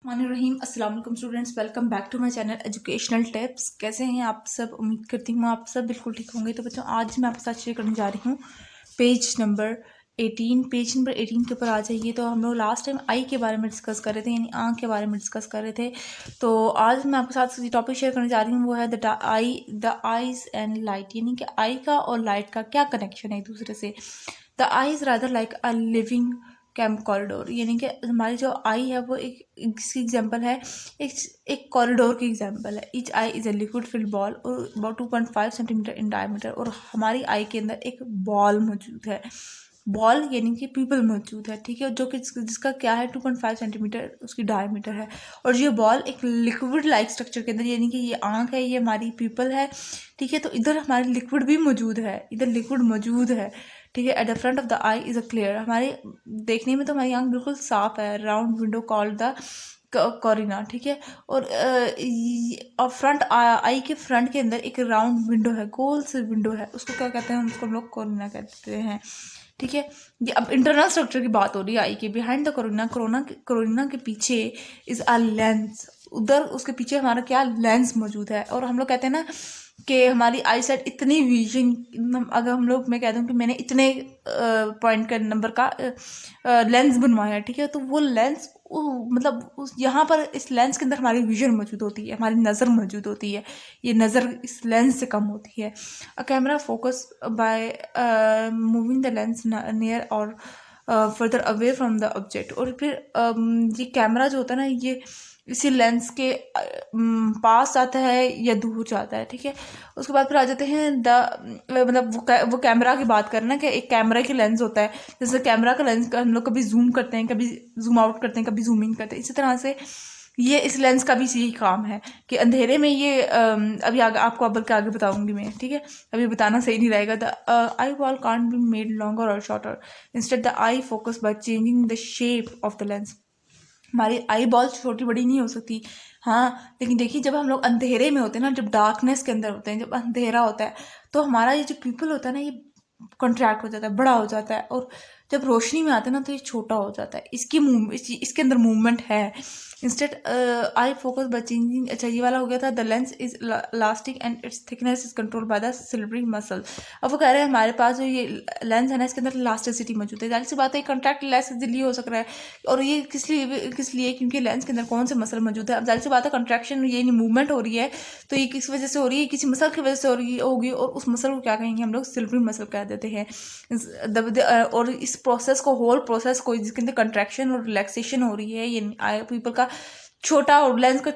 रहीम अस्सलाम वालेकुम students, welcome back to my channel educational tips. कैसे हैं आप सब? उम्मीद करती हूँ आप सब बिल्कुल ठीक होंगे। तो बच्चों, आज मैं आपके साथ शेयर करने जा रही हूँ पेज नंबर 18 के ऊपर आ जाइए। तो हम लोग लास्ट टाइम आई के बारे में डिस्कस कर रहे थे, यानी आँख के बारे में डिस्कस कर रहे थे। तो आज मैं आपके साथ टॉपिक शेयर करने जा रही हूँ, वो है द आईज एंड लाइट, यानी कि आई का और लाइट का क्या कनेक्शन है एक दूसरे से। The I is rather like a living camp corridor, यानी कि हमारी जो आई है वो एक इसकी एग्जांपल है, एक कॉरिडोर की एग्जांपल है। Each I is a liquid field ball और अबाउट 2.5 सेंटीमीटर इन डायमीटर। और हमारी आई के अंदर एक बॉल मौजूद है, बॉल यानी कि पीपल मौजूद है, ठीक है, जो कि जिसका क्या है 2.5 सेंटीमीटर उसकी डायमीटर है। और ये बॉल एक लिक्विड लाइक स्ट्रक्चर के अंदर, यानी कि ये आंख है, ये हमारी पीपल है, ठीक है। तो इधर हमारी लिक्विड भी मौजूद है, इधर लिक्विड मौजूद है, ठीक है। At the front of the I is a clear, हमारे देखने में तो हमारी आंख बिल्कुल साफ है, राउंड विंडो कॉल्ड द कॉरिना, ठीक है। और फ्रंट आई के फ्रंट के अंदर एक राउंड विंडो है, गोल से विंडो है, उसको क्या कहते हैं? उसको हम लोग कॉरिना कहते हैं, ठीक है। ये अब इंटरनल स्ट्रक्चर की बात हो रही है आई के। बिहाइंड द कोरोना के पीछे इज अ लेंस, उधर उसके पीछे हमारा क्या लेंस मौजूद है। और हम लोग कहते हैं ना कि हमारी आई साइड इतनी विजन, अगर हम लोग, मैं कह दूँ कि मैंने इतने पॉइंट का नंबर का लेंस बनवाया है, ठीक है, तो वो लेंस मतलब उस यहाँ पर इस लेंस के अंदर हमारी विजन मौजूद होती है, हमारी नज़र मौजूद होती है। ये नज़र इस लेंस से कम होती है। A camera focus by moving the lens near और further away from the object. और फिर ये कैमरा जो होता है ना, ये इसी लेंस के पास आता है या दूर जाता है, ठीक है। उसके बाद फिर आ जाते हैं मतलब वो कैमरा की बात करें ना, कि एक कैमरा की लेंस होता है, जैसे कैमरा का लेंस का हम लोग कभी जूम करते हैं, कभी जूम आउट करते हैं, कभी जूम इन करते हैं। इसी तरह से ये इस लेंस का भी यही काम है कि अंधेरे में ये अभी आगे आपको बल्कि आगे बताऊंगी मैं, ठीक है, अभी बताना सही नहीं रहेगा। The eye wall can't be made longer और shorter, instead the eye focus by changing the shape of the lens. हमारी आई बॉल छोटी बड़ी नहीं हो सकती, हाँ, लेकिन देखिए जब हम लोग अंधेरे में होते हैं ना, जब डार्कनेस के अंदर होते हैं, जब अंधेरा होता है, तो हमारा ये जो पीपल होता है ना, ये कॉन्ट्रैक्ट हो जाता है, बड़ा हो जाता है। और जब रोशनी में आते हैं ना, तो ये छोटा हो जाता है। इसके अंदर मूवमेंट है। Instead I focus by changing, अच्छा ये वाला हो गया था। The lens is elastic and its thickness is control by the ciliary muscle. अब वो कह रहे हैं हमारे पास जो ये लेंस है ना, इसके अंदर इलास्टिसिटी मौजूद है। जाहिर सी बात है कॉन्ट्रैक्ट लेस इजिली हो सक रहा है। और ये किस लिए क्योंकि लेंस के अंदर कौन से मसल मौजूद है। अब जाहिर सी बात है कंट्रैक्शन, ये नहीं मूवमेंट हो रही है, तो ये किस वजह से हो रही है? किसी मसल की वजह से हो रही होगी। और उस मसल को क्या कहेंगे हम लोग? सिल्वरी मसल कह देते हैं। और इस प्रोसेस को, होल प्रोसेस को, जिसके अंदर कंट्रैक्शन और रिलैक्सेशन हो रही है, ये पीपल का छोटा, और लेंस का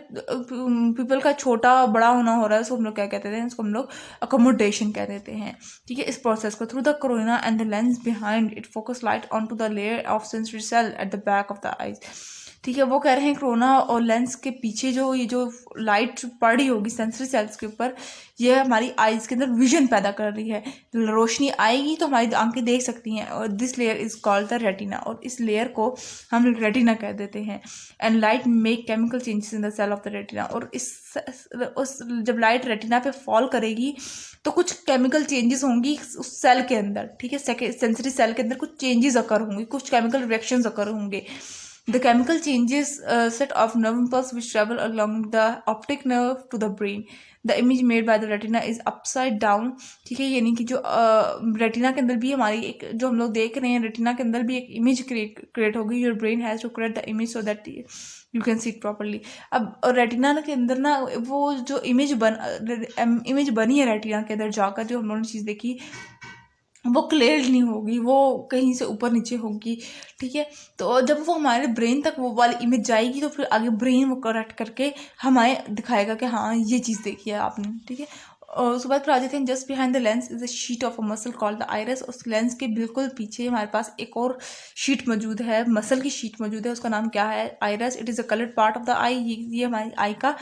पीपल का छोटा बड़ा होना हो रहा है, उसको हम लोग क्या कहते हैं? इसको हम लोग अकोमोडेशन कह देते हैं, ठीक है। इस प्रोसेस को through the cornea and the lens behind it focus light on to the layer of sensory cell at the back of the eyes, ठीक है। वो कह रहे हैं कोरोना और लेंस के पीछे जो ये जो लाइट पड़ रही होगी सेंसरी सेल्स के ऊपर, ये हमारी आईज के अंदर विजन पैदा कर रही है। रोशनी आएगी तो हमारी आंखें देख सकती हैं। और this layer is called the retina, और इस लेयर को हम रेटिना कह देते हैं। And light make chemical changes in the cell of the retina. और उस जब लाइट रेटिना पे फॉल करेगी तो कुछ केमिकल चेंजेस होंगी उस सेल के अंदर, ठीक है, सेंसरी सेल के अंदर कुछ चेंजेस अकर होंगे, कुछ केमिकल रिएक्शंस अकर होंगे। The chemical changes set off nerve impulse which travel along the optic nerve to the brain. The image made by the retina is upside down, ठीक है। यानी कि जो रेटिना के अंदर भी हमारी एक, जो हम लोग देख रहे हैं, रेटिना के अंदर भी एक इमेज क्रिएट होगी। Your brain has to create the image so that you can see it properly. अब रेटिना के अंदर ना, वो जो इमेज बनी है रेटिना के अंदर जाकर, जो हम लोगों ने चीज़ देखी, वो क्लियर नहीं होगी, वो कहीं से ऊपर नीचे होगी, ठीक है। तो जब वो हमारे ब्रेन तक वो वाली इमेज जाएगी, तो फिर आगे ब्रेन वो करेक्ट करके हमें दिखाएगा कि हाँ ये चीज़ देखी है आपने, ठीक है। और उसके बाद फिर आ जाते हैं, just behind the lens is a sheet of a muscle called the iris. उस लेंस के बिल्कुल पीछे हमारे पास एक और शीट मौजूद है, मसल की शीट मौजूद है, उसका नाम क्या है? Iris. It is a coloured part of the eye, ये हमारी आई का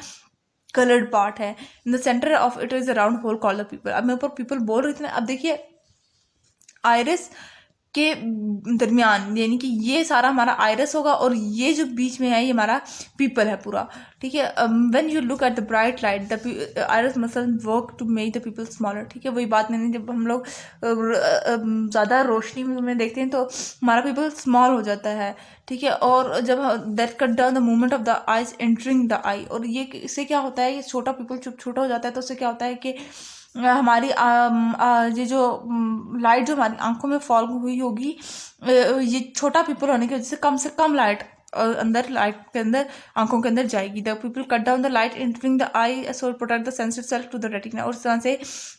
कलर्ड पार्ट है। In the centre of it is a round hole called the pupil. अब मैं ऊपर पीपल बोल रही थी ना, अब देखिए आइरिस के दरमियान, यानी कि ये सारा हमारा आयरस होगा और ये जो बीच में है ये हमारा पीपल है पूरा, ठीक है। When you look at the bright light the iris muscle work to make the pupil smaller, ठीक है। वही बात मैंने, जब हम लोग ज़्यादा रोशनी में देखते हैं तो हमारा पीपल स्मॉल हो जाता है, ठीक है। और जब that cut down the movement of the eyes entering the eye, और ये इससे क्या होता है, ये छोटा पीपल छोटा हो जाता है तो उससे क्या होता है कि हमारी ये जो लाइट जो हमारी आंखों में फॉल हुई होगी, ये छोटा पीपल होने की वजह से कम लाइट अंदर, लाइट के अंदर, आंखों के अंदर जाएगी। The pupil cut down the light entering the eye so protect the sensitive cell to the retina, और इस तरह से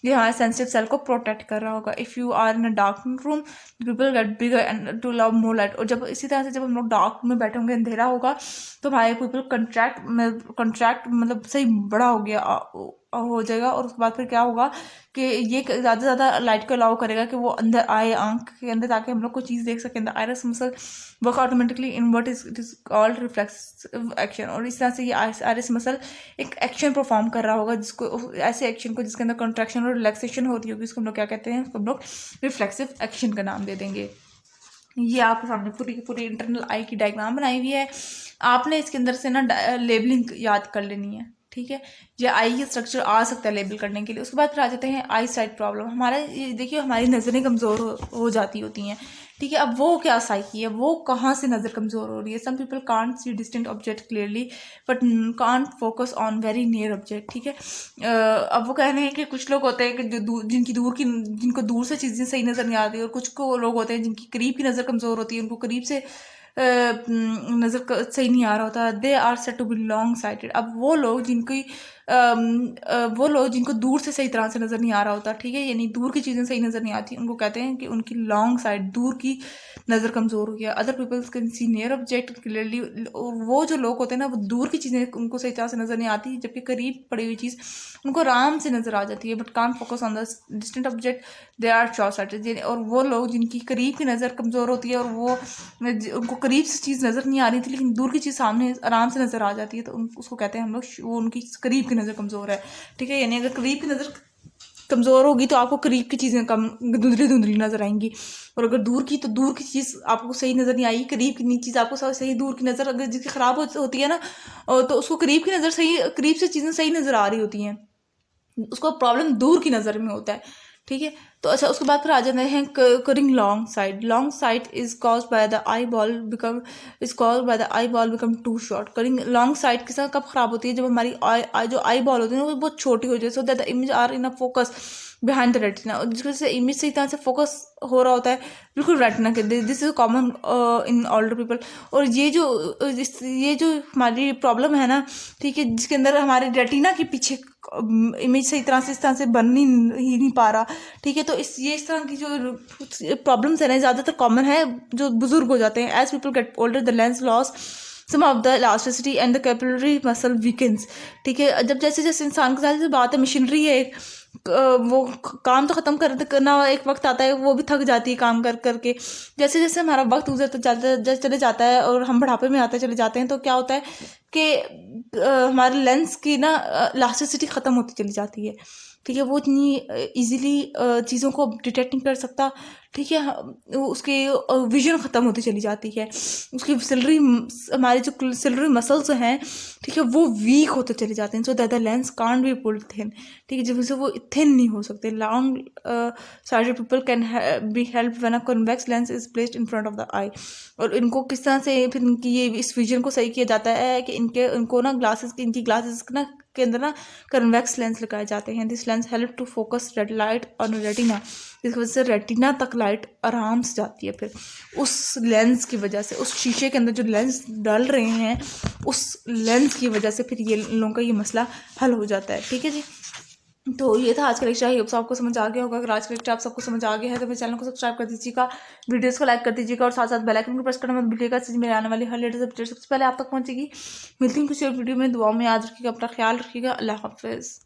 ये हमारे सेंसिटिव सेल को प्रोटेक्ट कर रहा होगा। If you are in a dark room pupil get bigger and to love more light, और जब इसी तरह से जब हम लोग डार्क में बैठे होंगे, अंधेरा होगा, तो हमारे पीपल कंट्रैक्ट मतलब सही बड़ा हो गया हो जाएगा, और उसके बाद फिर क्या होगा कि ये ज़्यादा से ज़्यादा लाइट को अलाउ करेगा कि वो अंदर आए आंख के अंदर, ताकि हम लोग कोई चीज़ देख सकें। The iris muscle work automatically in what is called reflexive action, और इस तरह से ये आइरिस मसल एक एक्शन परफॉर्म कर रहा होगा, जिसको ऐसे एक्शन को जिसके अंदर कॉन्ट्रैक्शन और रिलैक्सेशन होती होगी, उसको हम लोग क्या कहते हैं, उसको हम लोग रिफ्लेक्सिव एक्शन का नाम दे देंगे। ये आपके सामने पूरी की पूरी इंटरनल आई की डायग्राम बनाई हुई है, आपने इसके अंदर से ना लेबलिंग याद कर लेनी है, ठीक है। ये आई की स्ट्रक्चर आ सकता है लेबल करने के लिए। उसके बाद फिर आ जाते हैं आई साइट प्रॉब्लम। हमारा ये देखिए, हमारी नज़रें कमज़ोर हो जाती होती हैं, ठीक है। अब वो क्या साइकी है, वो कहाँ से नज़र कमज़ोर हो रही है। Some people can't see distant object clearly but can't focus on very near object, ठीक है। अब वो कह रहे हैं कि कुछ लोग होते हैं कि जो जिनको दूर से चीज़ें सही नज़र नहीं आती, और कुछ को लोग होते हैं जिनकी करीब की नज़र कमज़ोर होती है, उनको करीब से नज़र सही नहीं आ रहा होता। They are said to be long sighted. अब वो लोग जिनको दूर से सही तरह से नज़र नहीं आ रहा होता, ठीक है, यानी दूर की चीज़ें सही नज़र नहीं आती, उनको कहते हैं कि उनकी लॉन्ग साइड, दूर की नज़र कमज़ोर हो गया। Other peoples can see near object clearly. वो जो लोग होते हैं ना, वो दूर की चीज़ें उनको सही तरह से नज़र नहीं आती, जबकि करीब पड़ी हुई चीज़ उनको आराम से नज़र आ जाती है। But can't focus on the distant object, they are short sighted. और वो लोग जिनकी करीब की नज़र कमज़ोर होती है, और वो उनको करीब से चीज़ नज़र नहीं आ रही थी, लेकिन दूर की चीज़ सामने आराम से नज़र आ जाती है, तो उसको कहते हैं हम लोग वो उनकी करीब की नज़र कमज़ोर है, ठीक है। यानी अगर करीब की नज़र कमज़ोर होगी तो आपको करीब की चीज़ें कम धुंधली नज़र आएंगी, और अगर दूर की, तो दूर की चीज़ आपको सही नज़र नहीं आएगी, करीब की चीज़ आपको सही, दूर की नज़र अगर जिसकी ख़राब होती है ना, तो उसको करीब की नज़र सही, करीब से चीज़ें सही नज़र आ रही होती हैं, उसको प्रॉब्लम दूर की नज़र में होता है, ठीक है। तो अच्छा, उसके बाद फिर आ जाते हैं curing long side is cause by the eyeball become too short. Curing long side के साथ कब खराब होती है, जब हमारी जो आई बॉल होती है वो बहुत छोटी हो जाए, so that the image are in a focus behind the retina, और जिसकी वजह से इमेज सही तरह से फोकस हो रहा होता है बिल्कुल रेटिना के। This is common in older people. और ये जो हमारी प्रॉब्लम है ना, ठीक है, जिसके अंदर हमारे रेटिना के पीछे इमेज सही तरह से इस तरह से बन ही नहीं पा रहा, ठीक है। तो इस तरह की जो प्रॉब्लम्स है ना, ज़्यादातर कॉमन है जो बुजुर्ग हो जाते हैं। As people get older the lens loss some of the elasticity and the capillary muscle weakens, ठीक है। जब जैसे जैसे इंसान के साथ बात है, मशीनरी है एक, वो काम तो ख़त्म करना एक वक्त आता है, वो भी थक जाती है काम कर करके। जैसे जैसे हमारा वक्त गुजरता चले जाता है और हम बुढ़ापे में आते चले जाते हैं, तो क्या होता है कि हमारे लेंस की ना इलास्टिसिटी ख़त्म होती चली जाती है, ठीक है। वो इतनी इजीली चीज़ों को डिटेक्ट नहीं कर सकता, ठीक है। उसकी विजन ख़त्म होती चली जाती है, उसकी हमारे जो सिलरी मसल्स हैं, ठीक है, वो वीक होते चले जाते हैं। सो that the lens can't be pulled thin, ठीक है, जिस वजह से वो थिन नहीं हो सकते। Long sided people can be help when a convex lens is placed in front of the eye. और इनको किस तरह से फिर इनकी ये इस विजन को सही किया जाता है कि इनको ना इनकी ग्लासेस ना के अंदर ना कन्वेक्स लेंस लगाए जाते हैं। This lens help to focus red light on retina, जिस वजह से रेटिना तक लाइट आराम से जाती है। फिर उस लेंस की वजह से, उस शीशे के अंदर जो लेंस डाल रहे हैं, उस लेंस की वजह से फिर ये लोगों का ये मसला हल हो जाता है, ठीक है जी। तो ये था आज का लेक्चर। आई होप आपको समझ आ गया होगा। अगर आज का लेक्चर आप सबको समझ आ गया है तो मेरे चैनल को सब्सक्राइब कर दीजिएगा, वीडियोस को लाइक कर दीजिएगा, और साथ साथ बेल आइकन को प्रेस करना मत भूलिएगा, इससे मेरे आने वाली हर लेटेस्ट अपडेट सबसे पहले आप तक पहुंचेगी। मिलती हूँ किसी और वीडियो में। दुआ में याद रखिएगा, अपना ख्याल रखिएगा। अल्लाह हाफिज़।